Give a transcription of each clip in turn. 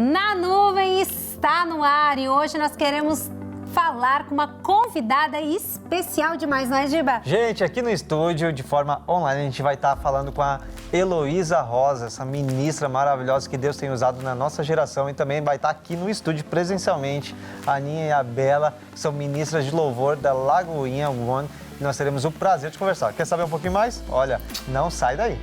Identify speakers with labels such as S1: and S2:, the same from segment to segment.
S1: Na Nuvem está no ar e hoje nós queremos falar com uma convidada especial demais, não é, Giba?
S2: Gente, aqui no estúdio, de forma online, a gente vai estar falando com a Heloísa Rosa, essa ministra maravilhosa que Deus tem usado na nossa geração, e também vai estar aqui no estúdio presencialmente a Aninha e a Bela, que são ministras de louvor da Lagoinha One, e nós teremos o prazer de conversar. Quer saber um pouquinho mais? Olha, não sai daí!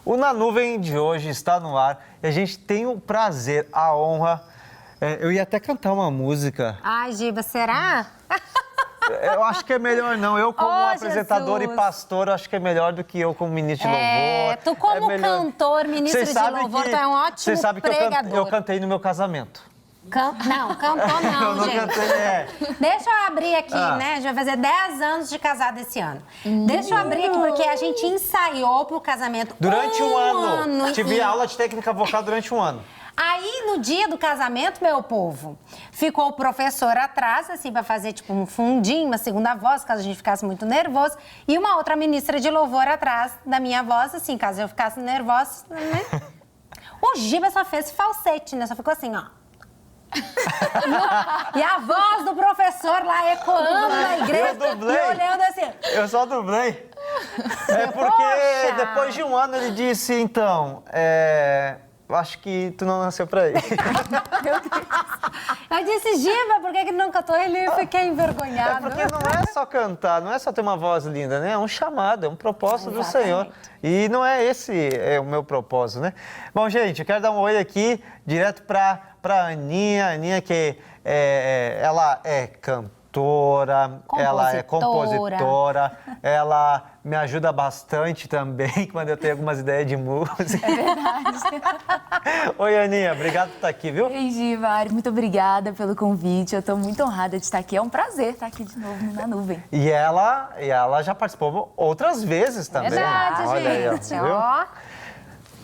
S2: O Na Nuvem de hoje está no ar e a gente tem o prazer, a honra. Eu ia até cantar uma música.
S1: Ai, Giba, será?
S2: Eu acho que é melhor não. Eu como apresentador
S1: Jesus.
S2: E pastor, acho que é melhor do que eu como ministro de louvor.
S1: Tu como cantor, ministro
S2: Cê
S1: de louvor, tu é um ótimo
S2: Você sabe que
S1: pregador.
S2: eu cantei no meu casamento.
S1: Não, cantou não,
S2: Eu não
S1: gente.
S2: cantei,
S1: Deixa eu abrir aqui, né? A gente vai fazer 10 anos de casado esse ano. Deixa eu abrir aqui, porque a gente ensaiou pro casamento
S2: Durante um ano. Tive
S1: e-
S2: aula de técnica vocal durante um ano.
S1: Aí, no dia do casamento, meu povo, ficou o professor atrás, assim, pra fazer, tipo, um fundinho, uma segunda voz, caso a gente ficasse muito nervoso, e uma outra ministra de louvor atrás da minha voz, assim, caso eu ficasse nervosa, né? O Giba só fez falsete, né? Só ficou assim, ó. E a voz do professor lá ecoando na igreja.
S2: Eu dublei.
S1: E olhando assim.
S2: Eu só dublei. É porque
S1: Poxa.
S2: depois de um ano ele disse, então, eu acho que tu não nasceu pra ir.
S1: Eu disse, Giba, por que não cantou? Ele fiquei envergonhado.
S2: É porque não é só cantar, não é só ter uma voz linda, né? É um chamado, é um propósito do Senhor. E não é esse o meu propósito, né? Bom, gente, eu quero dar um oi aqui, direto pra Aninha. Aninha que ela é cantora, ela é compositora, ela me ajuda bastante também quando eu tenho algumas ideias de música.
S3: É verdade.
S2: Oi, Aninha, obrigado por estar aqui, viu?
S3: Ei, Giva, muito obrigada pelo convite. Eu estou muito honrada de estar aqui. É um prazer estar aqui de novo Na Nuvem.
S2: E ela já participou outras vezes também.
S1: Verdade,
S2: Olha aí,
S1: gente.
S2: viu?
S1: Ó.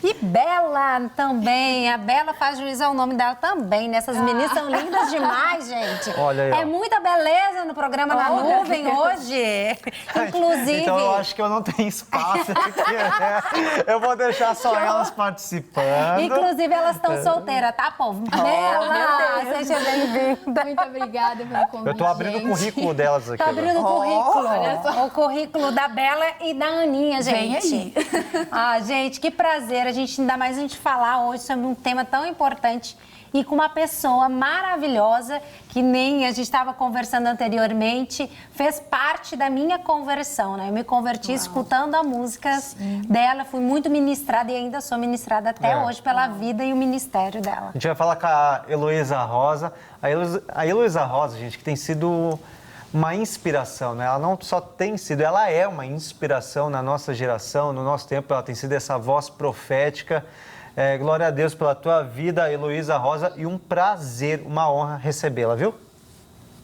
S1: E Bela também. A Bela faz juízo ao nome dela também, né? Essas meninas são lindas demais, gente.
S2: Olha aí, ó.
S1: É muita beleza no programa Na Nuvem hoje. Inclusive...
S2: Então eu acho que eu não tenho espaço aqui, né? Eu vou deixar só elas participando.
S1: Inclusive, elas estão solteiras, tá, povo? Bela, seja bem-vinda.
S4: Muito obrigada pelo convite.
S2: Eu tô abrindo o currículo delas aqui.
S1: Tá abrindo o currículo. O currículo da Bela e da Aninha, gente.
S3: Vem aí.
S1: Ah, gente, que prazer. Ainda mais a gente falar hoje sobre um tema tão importante e com uma pessoa maravilhosa que nem a gente estava conversando anteriormente, fez parte da minha conversão, né? Eu me converti escutando a música dela, fui muito ministrada e ainda sou ministrada até hoje pela vida e o ministério dela.
S2: A gente vai falar com a Heloísa Rosa. A Heloísa Rosa, gente, que tem sido uma inspiração, né? Ela não só tem sido, ela é uma inspiração na nossa geração, no nosso tempo. Ela tem sido essa voz profética. Glória a Deus pela tua vida, Heloísa Rosa, e um prazer, uma honra recebê-la, viu?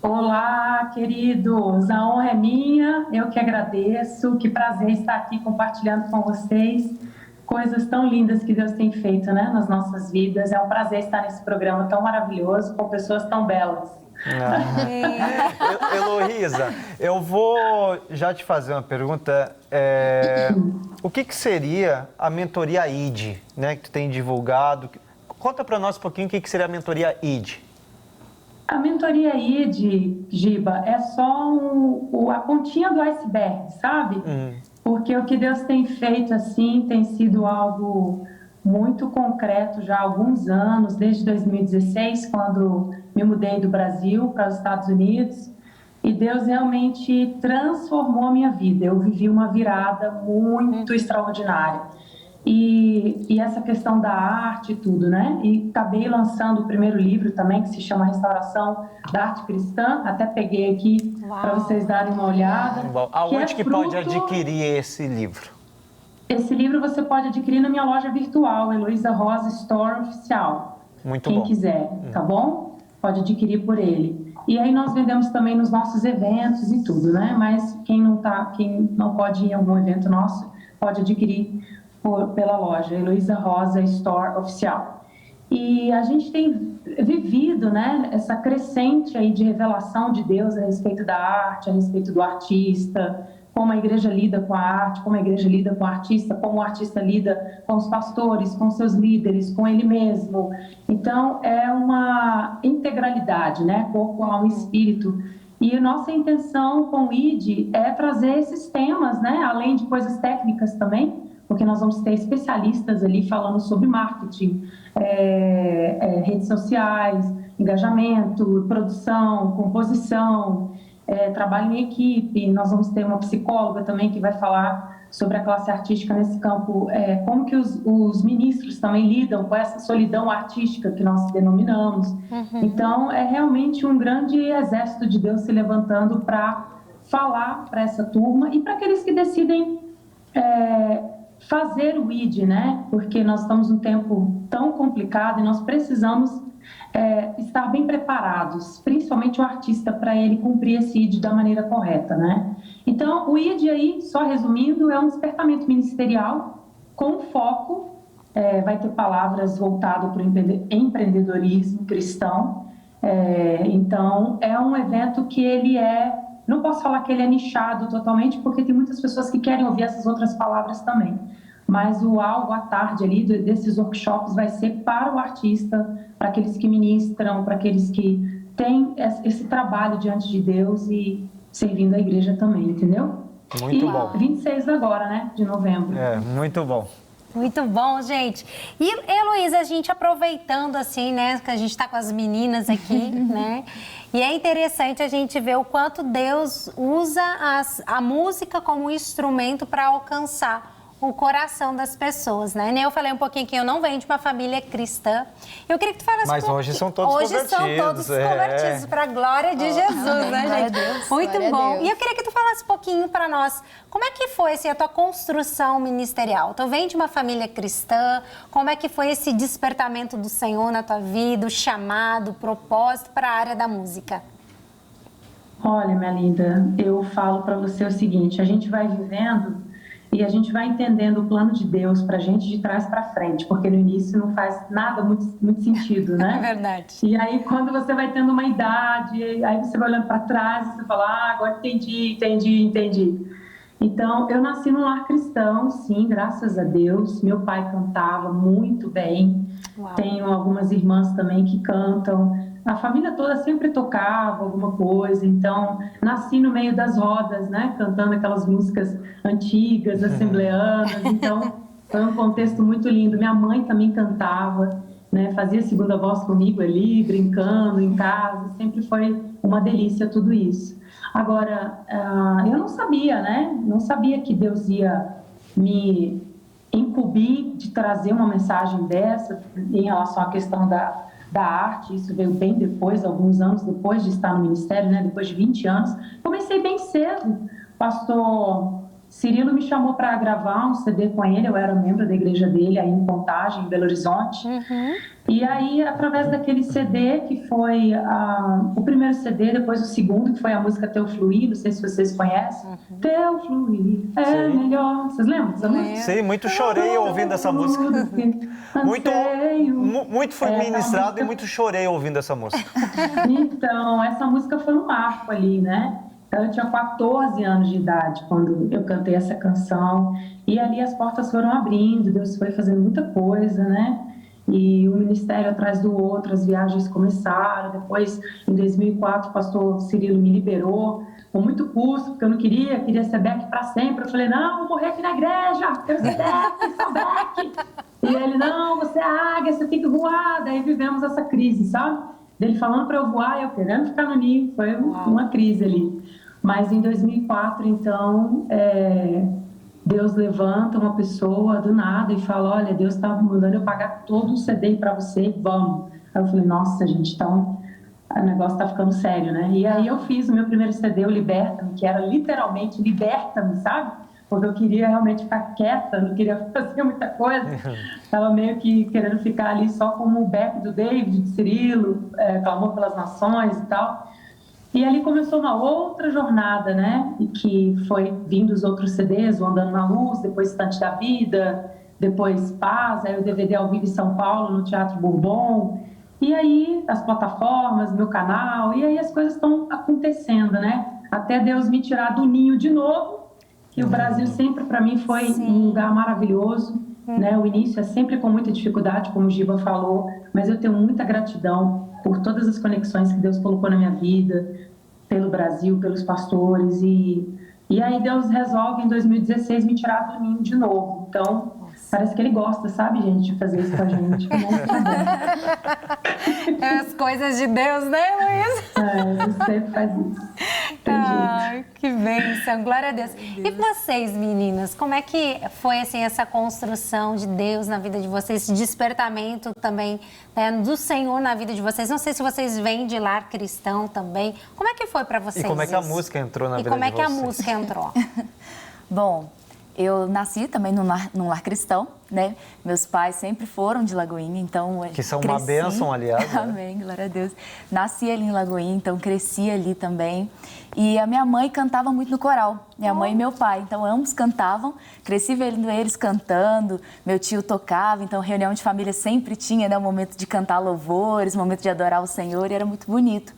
S5: Olá, queridos, a honra é minha, eu que agradeço, que prazer estar aqui compartilhando com vocês coisas tão lindas que Deus tem feito, né, nas nossas vidas. É um prazer estar nesse programa tão maravilhoso, com pessoas tão belas.
S2: Heloísa, eu vou já te fazer uma pergunta. O que seria a mentoria ID, né, que tu tem divulgado? Conta para nós um pouquinho o que seria a mentoria ID.
S5: A mentoria ID, Giba, é só a pontinha do iceberg, sabe? Porque o que Deus tem feito, assim, tem sido algo muito concreto já há alguns anos, desde 2016, quando me mudei do Brasil para os Estados Unidos, e Deus realmente transformou a minha vida. Eu vivi uma virada muito extraordinária. E essa questão da arte e tudo, né? E acabei lançando o primeiro livro também, que se chama Restauração da Arte Cristã. Até peguei aqui para vocês darem uma olhada.
S2: Aonde que pode adquirir esse livro?
S5: Esse livro você pode adquirir na minha loja virtual, Heloísa Rosa Store Oficial.
S2: Muito
S5: Quem
S2: bom.
S5: quiser, tá bom? Pode adquirir por ele. E aí nós vendemos também nos nossos eventos e tudo, né? Mas quem não pode ir em algum evento nosso, pode adquirir pela loja Heloísa Rosa Store Oficial. E a gente tem vivido, né, essa crescente aí de revelação de Deus a respeito da arte, a respeito do artista, como a igreja lida com a arte, como a igreja lida com o artista, como o artista lida com os pastores, com seus líderes, com ele mesmo. Então, é uma integralidade, né, corpo, alma e espírito. E a nossa intenção com o ID é trazer esses temas, né, além de coisas técnicas também, porque nós vamos ter especialistas ali falando sobre marketing, redes sociais, engajamento, produção, composição, trabalho em equipe. Nós vamos ter uma psicóloga também que vai falar sobre a classe artística nesse campo, como que os ministros também lidam com essa solidão artística que nós denominamos. Então, é realmente um grande exército de Deus se levantando para falar para essa turma e para aqueles que decidem fazer o ID, né? Porque nós estamos num tempo tão complicado e nós precisamos estar bem preparados, principalmente o artista, para ele cumprir esse ID da maneira correta, né? Então, o ID aí, só resumindo, é um despertamento ministerial com foco, vai ter palavras voltadas para o empreendedorismo cristão. Então, é um evento que ele não posso falar que ele é nichado totalmente, porque tem muitas pessoas que querem ouvir essas outras palavras também. Mas o algo à tarde ali desses workshops vai ser para o artista, para aqueles que ministram, para aqueles que têm esse trabalho diante de Deus e servindo a igreja também, entendeu?
S2: Muito bom.
S5: 26 agora, né, de novembro.
S2: Muito bom.
S1: Muito bom, gente. E, Heloísa, a gente aproveitando assim, né, que a gente está com as meninas aqui, né? E é interessante a gente ver o quanto Deus usa a música como instrumento para alcançar o coração das pessoas, né? Eu falei um pouquinho que eu não venho de uma família cristã. Eu queria que tu falasse
S2: Mas hoje são todos convertidos. Hoje são todos
S1: convertidos para a glória de Jesus, né, gente?
S3: Deus,
S1: muito bom. E eu queria que tu falasse um pouquinho para nós, como é que foi assim, a tua construção ministerial? Tu vem de uma família cristã, como é que foi esse despertamento do Senhor na tua vida, o chamado, o propósito para a área da música?
S5: Olha, minha linda, eu falo para você o seguinte, a gente vai vivendo e a gente vai entendendo o plano de Deus para a gente de trás para frente, porque no início não faz nada muito sentido, né?
S1: É verdade.
S5: E aí, quando você vai tendo uma idade, aí você vai olhando para trás e você fala, agora entendi. Então, eu nasci num lar cristão, sim, graças a Deus. Meu pai cantava muito bem.
S1: Uau.
S5: Tenho algumas irmãs também que cantam. A família toda sempre tocava alguma coisa, então nasci no meio das rodas, né, cantando aquelas músicas antigas, assembleanas, então foi um contexto muito lindo. Minha mãe também cantava, né, fazia segunda voz comigo ali, brincando em casa, sempre foi uma delícia tudo isso. Agora, eu não sabia, né, não sabia que Deus ia me incumbir de trazer uma mensagem dessa em relação à questão da arte. Isso veio bem depois, alguns anos depois de estar no ministério, né? Depois de 20 anos. Comecei bem cedo. O pastor Cirilo me chamou para gravar um CD com ele, eu era membro da igreja dele, aí em Contagem, em Belo Horizonte. E aí, através daquele CD, que foi o primeiro CD, depois o segundo, que foi a música Teu Fluir, não sei se vocês conhecem. Teu Fluir é melhor. Vocês lembram dessa música?
S2: Sim, muito chorei ouvindo essa música. Muito foi ministrado música... e muito chorei ouvindo essa música.
S5: Então, essa música foi um marco ali, né? Eu tinha 14 anos de idade quando eu cantei essa canção. E ali as portas foram abrindo, Deus foi fazendo muita coisa, né? E um ministério atrás do outro, as viagens começaram. Depois, em 2004, o pastor Cirilo me liberou com muito custo, porque eu não queria ser Beck para sempre. Eu falei, não, vou morrer aqui na igreja, quero ser Beck, sou Beck. E ele, não, você é águia, você tem que voar. Daí vivemos essa crise, sabe? Dele falando para eu voar, eu querendo ficar no ninho. Foi uma crise ali. Mas em 2004, então, Deus levanta uma pessoa do nada e fala, olha, Deus está mandando eu pagar todo o CD para você, vamos. Aí eu falei, nossa, gente, então o negócio está ficando sério, né? E aí eu fiz o meu primeiro CD, o Liberta-me, que era literalmente Liberta-me, sabe? Porque eu queria realmente ficar quieta, não queria fazer muita coisa. Estava meio que querendo ficar ali só como o Beck do David, de Cirilo, Clamor pelas Nações e tal. E ali começou uma outra jornada, né? E que foi vindo os outros CDs, o Andando na Luz, depois Estante da Vida, depois Paz, aí o DVD ao vivo em São Paulo, no Teatro Bourbon, e aí as plataformas, meu canal, e aí as coisas estão acontecendo, né? Até Deus me tirar do ninho de novo, que o Brasil sempre para mim foi um lugar maravilhoso, né? O início é sempre com muita dificuldade, como o Giba falou, mas eu tenho muita gratidão por todas as conexões que Deus colocou na minha vida, pelo Brasil, pelos pastores, e aí Deus resolve em 2016 me tirar do ninho de novo. Então, parece que ele gosta, sabe, gente, de fazer isso com a gente.
S1: As coisas de Deus, né, Luiz?
S5: Ele sempre faz isso.
S1: Ai, que bênção, glória a Deus. E vocês, meninas, como é que foi assim, essa construção de Deus na vida de vocês, esse despertamento também, né, do Senhor na vida de vocês? Não sei se vocês vêm de lar cristão também. Como é que foi para vocês?
S2: E como é que a
S1: isso?
S2: música entrou na vida de
S1: vocês? E como é que
S2: vocês?
S1: a música entrou?
S3: Bom, eu nasci também num lar cristão, né? Meus pais sempre foram de Lagoinha, então
S2: que são uma bênção, aliás. Né?
S3: Amém, glória a Deus. Nasci ali em Lagoinha, então cresci ali também. E a minha mãe cantava muito no coral, minha mãe e meu pai. Então ambos cantavam, cresci vendo eles cantando, meu tio tocava, então reunião de família sempre tinha, né? Um momento de cantar louvores, um momento de adorar o Senhor, e era muito bonito.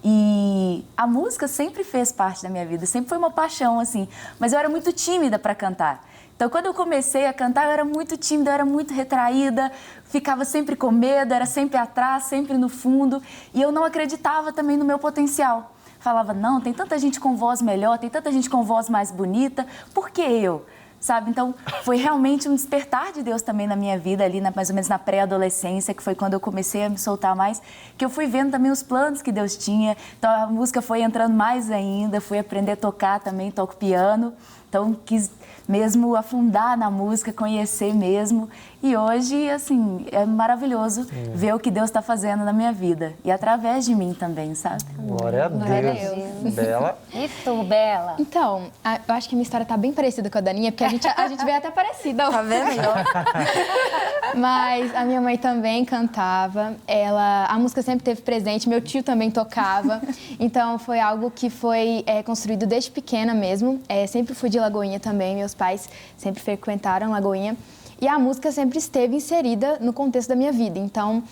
S3: E a música sempre fez parte da minha vida, sempre foi uma paixão, assim. Mas eu era muito tímida para cantar. Então, quando eu comecei a cantar, eu era muito tímida, eu era muito retraída, ficava sempre com medo, era sempre atrás, sempre no fundo. E eu não acreditava também no meu potencial. Falava, não, tem tanta gente com voz melhor, tem tanta gente com voz mais bonita, por que eu? Sabe? Então, foi realmente um despertar de Deus também na minha vida, ali mais ou menos na pré-adolescência, que foi quando eu comecei a me soltar mais, que eu fui vendo também os planos que Deus tinha. Então, a música foi entrando mais ainda, fui aprender a tocar também, toco piano. Então, quis mesmo afundar na música, conhecer mesmo. E hoje, assim, é maravilhoso ver o que Deus está fazendo na minha vida. E através de mim também, sabe?
S2: Glória a Deus.
S4: Glória a Deus.
S2: Bela.
S1: E tu, Bela?
S4: Então, eu acho que a minha história tá bem parecida com a da Aninha, porque a gente veio até parecida.
S3: Tá vendo?
S4: Mas a minha mãe também cantava, a música sempre esteve presente, meu tio também tocava. Então, foi algo que foi construído desde pequena mesmo. Sempre fui de Lagoinha também, meus pais sempre frequentaram Lagoinha. E a música sempre esteve inserida no contexto da minha vida. Então,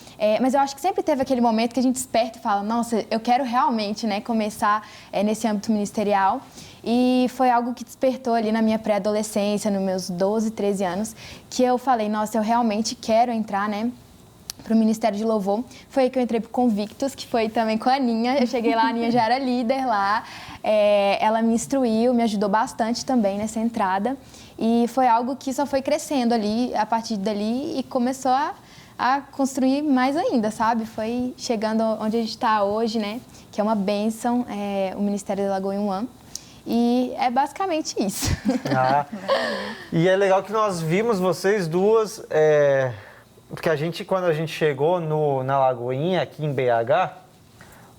S4: mas eu acho que sempre teve aquele momento que a gente desperta e fala, nossa, eu quero realmente, né, começar nesse âmbito ministerial. E foi algo que despertou ali na minha pré-adolescência, nos meus 12, 13 anos, que eu falei, nossa, eu realmente quero entrar, né, para o Ministério de Louvor. Foi aí que eu entrei para o Convictus, que foi também com a Aninha. Eu cheguei lá, a Aninha já era líder lá. Ela me instruiu, me ajudou bastante também nessa entrada. E foi algo que só foi crescendo ali, a partir dali, e começou a construir mais ainda, sabe? Foi chegando onde a gente está hoje, né? Que é uma bênção, o Ministério da Lagoinha One. E é basicamente isso.
S2: E é legal que nós vimos vocês duas, porque quando a gente chegou na Lagoinha, aqui em BH,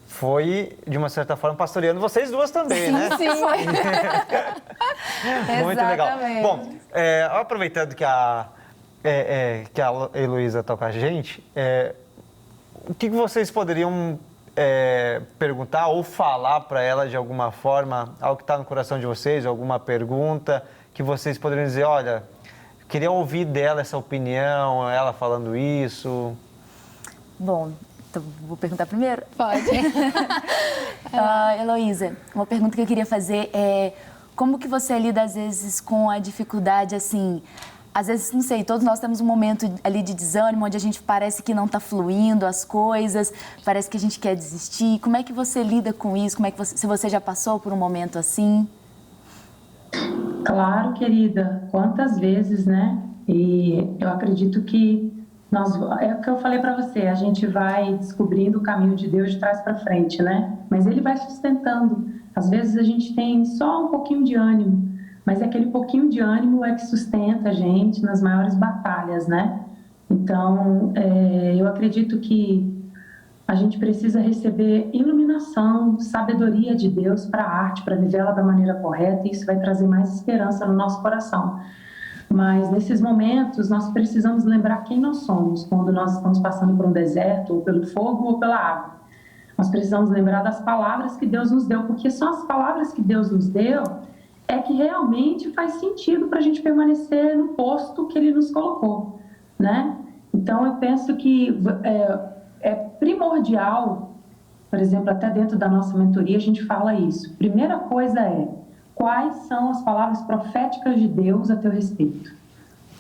S2: foi, de uma certa forma, pastoreando vocês duas também, né?
S1: Sim,
S2: Muito legal. Bom, aproveitando que a Heloísa está com a gente, o que vocês poderiam perguntar ou falar para ela de alguma forma, algo que está no coração de vocês, alguma pergunta que vocês poderiam dizer, olha, queria ouvir dela essa opinião, ela falando isso?
S3: Bom, então vou perguntar primeiro?
S4: Pode.
S3: Heloísa, uma pergunta que eu queria fazer é como que você lida às vezes com a dificuldade, assim, às vezes, não sei, todos nós temos um momento ali de desânimo, onde a gente parece que não está fluindo as coisas, parece que a gente quer desistir. Como é que você lida com isso? Como é que se você já passou por um momento assim?
S5: Claro, querida. Quantas vezes, né? E eu acredito que é o que eu falei para você, a gente vai descobrindo o caminho de Deus de trás para frente, né? Mas Ele vai sustentando. Às vezes a gente tem só um pouquinho de ânimo, mas aquele pouquinho de ânimo é que sustenta a gente nas maiores batalhas, né? Então, eu acredito que a gente precisa receber iluminação, sabedoria de Deus para a arte, para vivê-la da maneira correta, e isso vai trazer mais esperança no nosso coração. Mas nesses momentos nós precisamos lembrar quem nós somos quando nós estamos passando por um deserto, ou pelo fogo, ou pela água. Nós precisamos lembrar das palavras que Deus nos deu, porque são as palavras que Deus nos deu é que realmente faz sentido para a gente permanecer no posto que ele nos colocou, né? Então, eu penso que é primordial, por exemplo, até dentro da nossa mentoria a gente fala isso. Primeira coisa é, quais são as palavras proféticas de Deus a teu respeito,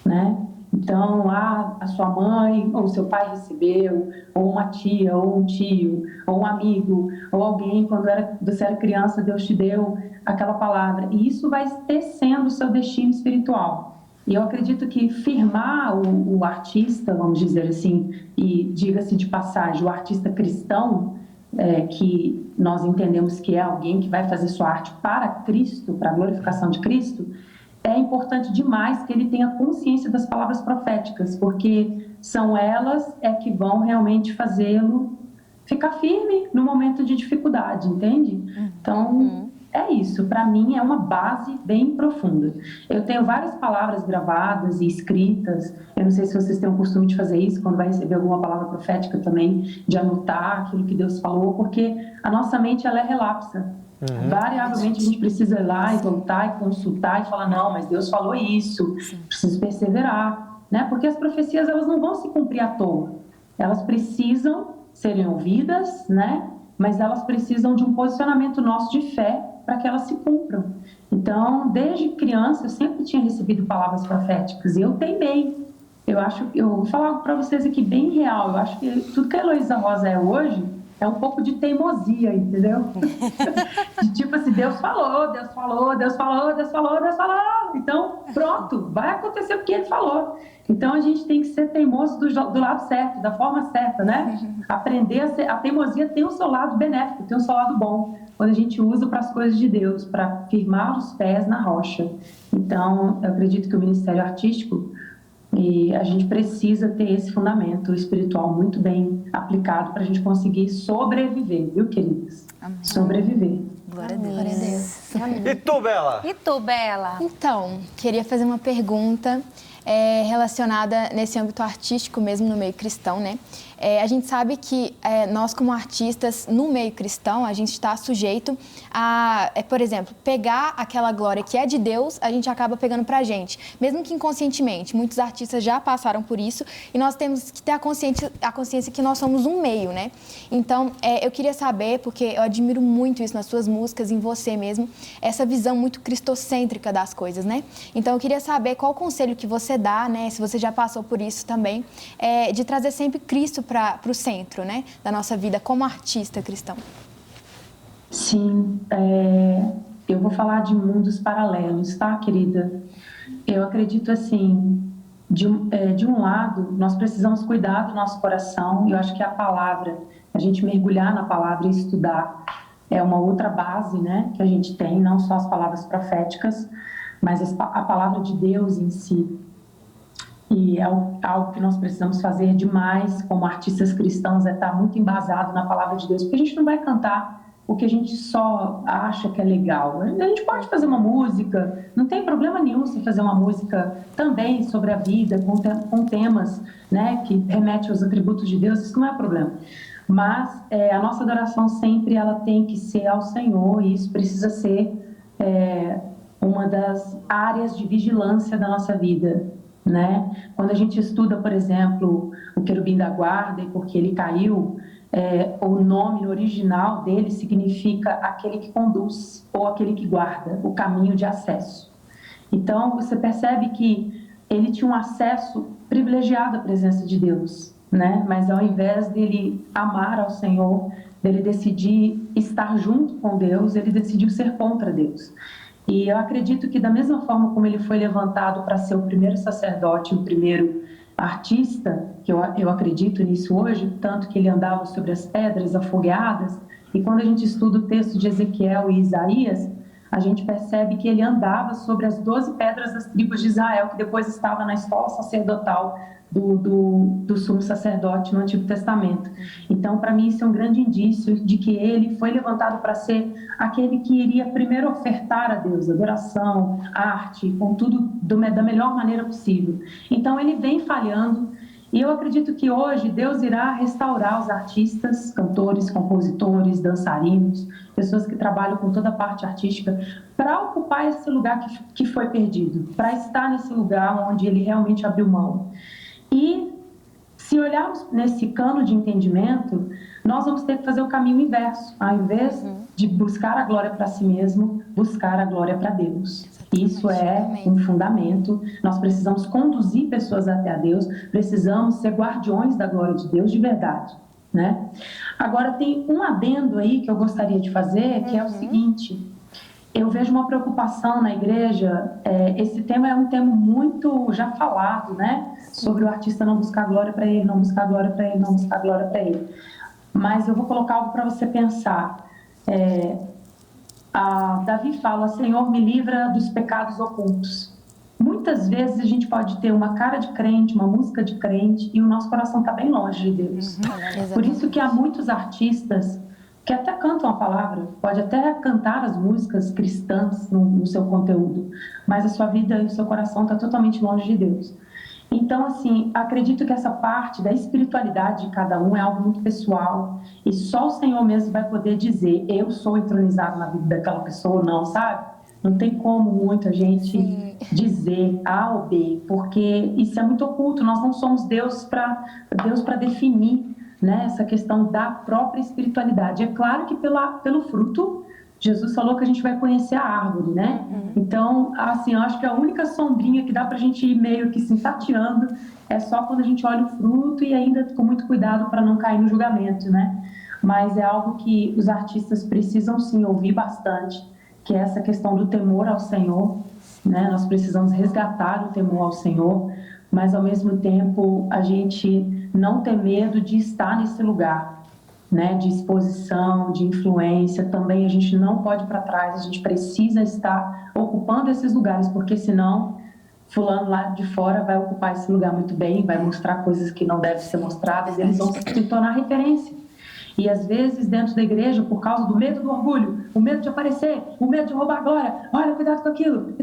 S5: né? Então, a sua mãe ou seu pai recebeu, ou uma tia, ou um tio, ou um amigo, ou alguém, quando você era criança, Deus te deu aquela palavra. E isso vai tecendo o seu destino espiritual. E eu acredito que firmar o artista, vamos dizer assim, e diga-se de passagem, o artista cristão, que nós entendemos que é alguém que vai fazer sua arte para Cristo, para a glorificação de Cristo, é importante demais que ele tenha consciência das palavras proféticas, porque são elas que vão realmente fazê-lo ficar firme no momento de dificuldade, entende? Então, é isso. Para mim, é uma base bem profunda. Eu tenho várias palavras gravadas e escritas. Eu não sei se vocês têm o costume de fazer isso, quando vai receber alguma palavra profética também, de anotar aquilo que Deus falou, porque a nossa mente, ela é relapsa. Variavelmente a gente precisa ir lá e voltar e consultar e falar, não, mas Deus falou isso, preciso perseverar, né? Porque as profecias, elas não vão se cumprir à toa, elas precisam serem ouvidas, né? Mas elas precisam de um posicionamento nosso de fé para que elas se cumpram. Então, desde criança eu sempre tinha recebido palavras proféticas e eu teimei. Eu vou falar algo para vocês aqui bem real, eu acho que tudo que a Heloísa Rosa é hoje é um pouco de teimosia, entendeu? De tipo assim, Deus falou, Deus falou, Deus falou, Deus falou, Deus falou. Então, pronto, vai acontecer porque Ele falou. Então, a gente tem que ser teimoso do lado certo, da forma certa, né? Aprender a ser... A teimosia tem o seu lado benéfico, tem o seu lado bom, quando a gente usa para as coisas de Deus, para firmar os pés na rocha. Então, eu acredito que o Ministério Artístico... E a gente precisa ter esse fundamento espiritual muito bem aplicado para a gente conseguir sobreviver, viu, queridas? Amém. Sobreviver.
S3: Glória a Deus.
S4: Glória a Deus. Amém.
S2: E tu, Bela?
S1: E tu, Bela?
S4: Então, queria fazer uma pergunta relacionada nesse âmbito artístico mesmo, no meio cristão, né? A gente sabe que nós, como artistas, no meio cristão, a gente está sujeito a, por exemplo, pegar aquela glória que é de Deus, a gente acaba pegando pra gente, mesmo que inconscientemente. Muitos artistas já passaram por isso e nós temos que ter a consciência que nós somos um meio, né? Então, eu queria saber, porque eu admiro muito isso nas suas músicas, em você mesmo, essa visão muito cristocêntrica das coisas, né? Então, eu queria saber qual o conselho que você dá, né, se você já passou por isso também, de trazer sempre Cristo para o centro, né, da nossa vida como artista cristão.
S5: Sim, eu vou falar de mundos paralelos, tá, querida? Eu acredito assim, de um lado, nós precisamos cuidar do nosso coração. Eu acho que a palavra, a gente mergulhar na palavra e estudar é uma outra base, né, que a gente tem, não só as palavras proféticas, mas a palavra de Deus em si. E é algo que nós precisamos fazer demais como artistas cristãos, estar muito embasado na palavra de Deus, porque a gente não vai cantar o que a gente só acha que é legal. A gente pode fazer uma música, não tem problema nenhum se fazer uma música também sobre a vida, com temas, né, que remetem aos atributos de Deus, isso não é problema. Mas a nossa adoração sempre ela tem que ser ao Senhor, e isso precisa ser uma das áreas de vigilância da nossa vida, né? Quando a gente estuda, por exemplo, o querubim da guarda, e porque ele caiu, o nome no original dele significa aquele que conduz ou aquele que guarda, o caminho de acesso. Então, você percebe que ele tinha um acesso privilegiado à presença de Deus, né? Mas ao invés dele amar ao Senhor, dele decidir estar junto com Deus, ele decidiu ser contra Deus. E eu acredito que da mesma forma como ele foi levantado para ser o primeiro sacerdote, o primeiro artista, que eu acredito nisso hoje, tanto que ele andava sobre as pedras afogueadas, e quando a gente estuda o texto de Ezequiel e Isaías, a gente percebe que ele andava sobre as 12 pedras das tribos de Israel, que depois estava na escola sacerdotal do sumo sacerdote no Antigo Testamento. Então, para mim, isso é um grande indício de que ele foi levantado para ser aquele que iria primeiro ofertar a Deus adoração, arte, com tudo da melhor maneira possível. Então, ele vem falhando E eu acredito que hoje Deus irá restaurar os artistas, cantores, compositores, dançarinos, pessoas que trabalham com toda a parte artística, para ocupar esse lugar que foi perdido, para estar nesse lugar onde ele realmente abriu mão. E se olharmos nesse cano de entendimento, nós vamos ter que fazer o caminho inverso. Ao invés de buscar a glória para si mesmo, buscar a glória para Deus. Isso é um fundamento. Nós precisamos conduzir pessoas até a Deus, precisamos ser guardiões da glória de Deus de verdade, né? Agora, tem um adendo aí que eu gostaria de fazer, que é o seguinte: eu vejo uma preocupação na igreja, esse tema é um tema muito já falado, né? Sobre o artista não buscar glória para ele, não buscar glória para ele, não buscar glória para ele. Mas eu vou colocar algo para você pensar. Davi fala: Senhor, me livra dos pecados ocultos. Muitas vezes a gente pode ter uma cara de crente, uma música de crente, e o nosso coração está bem longe de Deus. Por isso que há muitos artistas que até cantam a palavra, pode até cantar as músicas cristãs no seu conteúdo, mas a sua vida e o seu coração está totalmente longe de Deus. Então, assim, acredito que essa parte da espiritualidade de cada um é algo muito pessoal, e só o Senhor mesmo vai poder dizer: eu sou entronizado na vida daquela pessoa ou não, sabe? Não tem como muito a gente dizer A ou B, porque isso é muito oculto. Nós não somos Deus para definir, né, essa questão da própria espiritualidade. É claro que pelo fruto, Jesus falou que a gente vai conhecer a árvore, né? Então, assim, eu acho que a única sombrinha que dá pra gente ir meio que se tateando é só quando a gente olha o fruto, e ainda com muito cuidado para não cair no julgamento, né? Mas é algo que os artistas precisam sim ouvir bastante, que é essa questão do temor ao Senhor, né? Nós precisamos resgatar o temor ao Senhor, mas ao mesmo tempo a gente não ter medo de estar nesse lugar, né, de exposição, de influência. Também a gente não pode ir para trás, a gente precisa estar ocupando esses lugares, porque senão fulano lá de fora vai ocupar esse lugar muito bem, vai mostrar coisas que não devem ser mostradas, eles vão se tornar referência. E às vezes dentro da igreja, por causa do medo do orgulho, o medo de aparecer, o medo de roubar a glória, olha, cuidado com aquilo,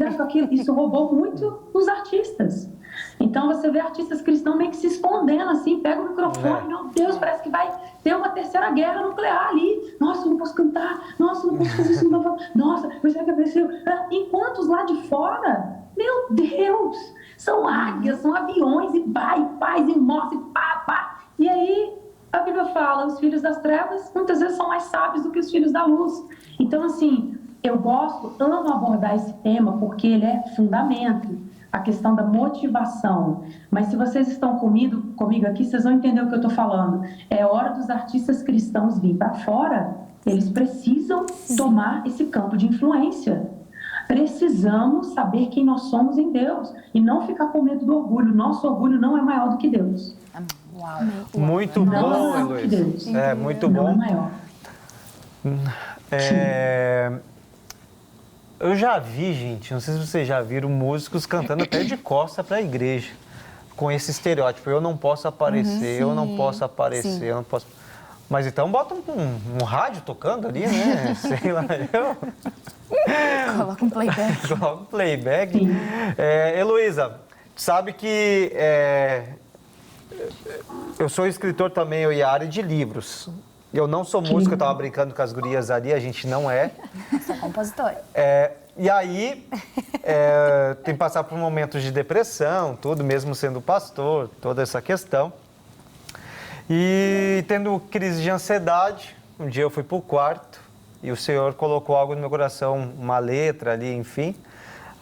S5: isso roubou muito os artistas. Então você vê artistas cristãos meio que se escondendo assim, pega o microfone, meu Deus, parece que vai ter uma terceira guerra nuclear ali. Nossa, não posso cantar, nossa, não posso fazer isso, nossa, mas é que apareceu. Enquanto os lá de fora, meu Deus, são águias, são aviões, e vai, e faz, e mostra, e pá. E aí a Bíblia fala: os filhos das trevas muitas vezes são mais sábios do que os filhos da luz. Então, assim, eu amo abordar esse tema porque ele é fundamento, a questão da motivação. Mas se vocês estão comigo aqui, vocês vão entender o que eu estou falando. É hora dos artistas cristãos vir para fora. Eles precisam tomar esse campo de influência. Precisamos saber quem nós somos em Deus e não ficar com medo do orgulho. Nosso orgulho não é maior do que Deus.
S3: Uau.
S2: Muito bom, Heloísa. Muito bom.
S5: Não é maior.
S2: Eu já vi, gente, não sei se vocês já viram, músicos cantando até de costa para a igreja, com esse estereótipo: eu não posso aparecer, eu não posso aparecer, eu não posso... Mas então bota um rádio tocando ali, né? Sei lá, eu...
S3: Coloca um playback.
S2: Coloca um playback. Heloísa, sabe que eu sou escritor também, eu e a área de livros. Eu não sou músico, eu estava brincando com as gurias ali, a gente não é.
S3: Sou compositora.
S2: E aí, tem que passar por momentos de depressão, tudo, mesmo sendo pastor, toda essa questão. E tendo crise de ansiedade, um dia eu fui para o quarto e o Senhor colocou algo no meu coração, uma letra ali, enfim.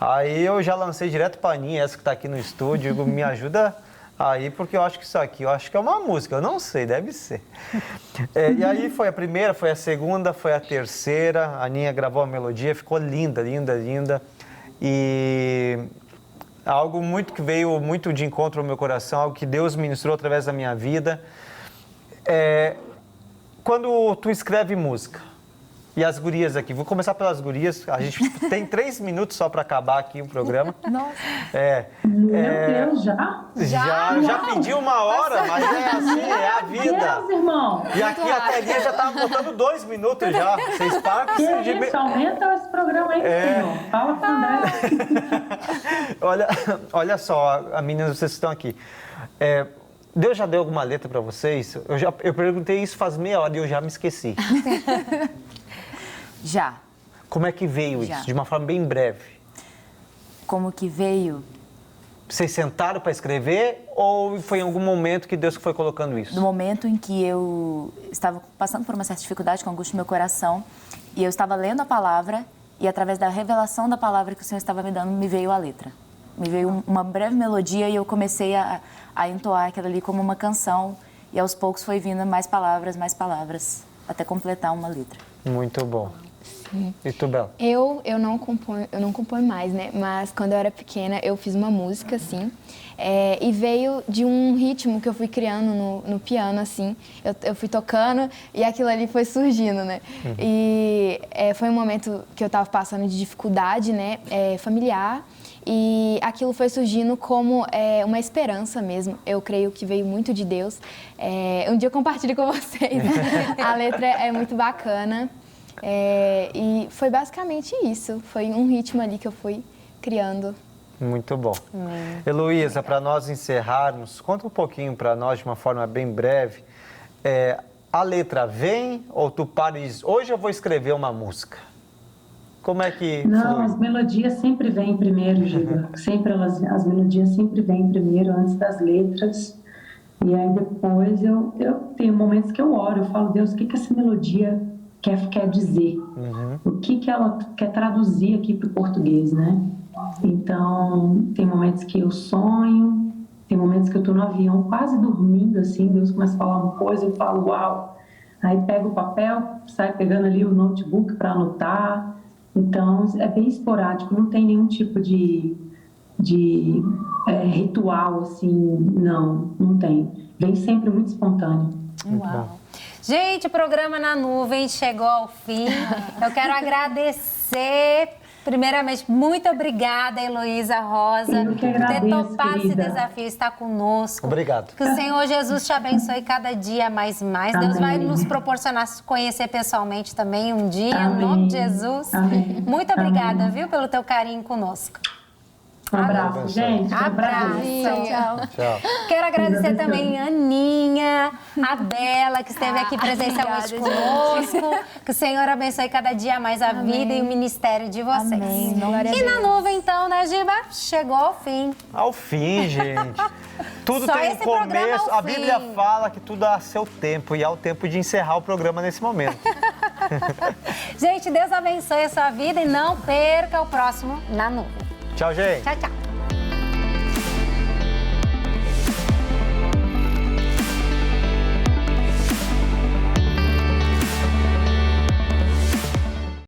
S2: Aí eu já lancei direto para a Aninha, essa que está aqui no estúdio, digo: me ajuda aí, porque eu acho que isso aqui, eu acho que é uma música, eu não sei, deve ser. E aí foi a primeira, foi a segunda, foi a terceira, a Aninha gravou a melodia, ficou linda, linda, linda. E algo muito que veio muito de encontro ao meu coração, algo que Deus ministrou através da minha vida. Quando tu escreve música, e as gurias aqui, vou começar pelas gurias, a gente tem 3 minutos só para acabar aqui o programa.
S3: Nossa.
S5: Meu Deus, já?
S2: Já pedi 1 hora, mas é assim, é a vida.
S5: Deus, irmão.
S2: E aqui a telinha já estava botando 2 minutos já. Vocês param com
S5: Que isso, aumenta esse programa aí, senhor. Fala com o André.
S2: Olha só, meninas, vocês estão aqui. Deus já deu alguma letra para vocês? Eu perguntei isso faz meia hora e eu já me esqueci.
S3: Já.
S2: Como é que veio
S3: Já.
S2: isso? De uma forma bem breve.
S3: Como que veio?
S2: Vocês sentaram para escrever ou foi em algum momento que Deus foi colocando isso?
S3: No momento em que eu estava passando por uma certa dificuldade com a angústia no meu coração e eu estava lendo a palavra e através da revelação da palavra que o Senhor estava me dando, me veio a letra. Me veio uma breve melodia e eu comecei a entoar aquilo ali como uma canção e aos poucos foi vindo mais palavras, até completar uma letra.
S2: Muito bom.
S4: Sim.
S2: E tu, Bela?
S4: Eu não componho mais, né? Mas quando eu era pequena, eu fiz uma música, assim, e veio de um ritmo que eu fui criando no piano, assim. Eu fui tocando e aquilo ali foi surgindo, né? E foi um momento que eu estava passando de dificuldade, né? Familiar. E aquilo foi surgindo como uma esperança mesmo. Eu creio que veio muito de Deus. Um dia eu compartilho com vocês. A letra é muito bacana. E foi basicamente isso. Foi um ritmo ali que eu fui criando.
S2: Muito bom. Heloísa, para nós encerrarmos, conta um pouquinho para nós, de uma forma bem breve. A letra vem ou tu para e diz, hoje eu vou escrever uma música? Como é que
S5: Não,
S2: flui?
S5: as melodias sempre vêm primeiro, Giba. Sempre as melodias sempre vêm primeiro, antes das letras. E aí depois eu tenho momentos que eu oro, eu falo, Deus, o que essa melodia quer dizer? O que ela quer traduzir aqui para o português, né? Então, tem momentos que eu sonho, tem momentos que eu estou no avião quase dormindo, assim, Deus começa a falar uma coisa, eu falo, uau! Aí pego o papel, saio pegando ali o notebook para anotar. Então, é bem esporádico, não tem nenhum tipo de ritual, assim, não tem. Vem sempre muito espontâneo.
S1: Uau! Gente, o programa Na Nuvem chegou ao fim. Eu quero agradecer, primeiramente, muito obrigada, Heloísa Rosa,
S5: Eu que
S1: por ter
S5: agradeço,
S1: topado esse
S5: querida.
S1: desafio, estar conosco.
S2: Obrigado.
S1: Que o Senhor Jesus te abençoe cada dia mais e mais. Deus vai
S5: Amém.
S1: nos proporcionar se conhecer pessoalmente também um dia, em
S5: Amém.
S1: nome de Jesus.
S5: Amém.
S1: Muito obrigada,
S5: Amém.
S1: viu, pelo teu carinho conosco.
S5: Um abraço, gente. Foi um
S1: Abraço.
S5: prazer.
S3: Tchau.
S2: Tchau.
S1: Quero agradecer
S5: Deus abençoe.
S1: também a Aninha, a Bela, que esteve aqui presencialmente conosco. Que o Senhor abençoe cada dia mais a vida e o ministério de vocês.
S3: Amém.
S1: E na nuvem, então, né, Giba? Chegou ao fim.
S2: Ao fim, gente. Tudo
S1: Só
S2: tem um
S1: esse programa
S2: começo.
S1: ao
S2: A Bíblia
S1: fim.
S2: fala que tudo há seu tempo e há o tempo de encerrar o programa nesse momento.
S1: Gente, Deus abençoe a sua vida e não perca o próximo Na Nuvem.
S2: Tchau, gente.
S1: Tchau, tchau.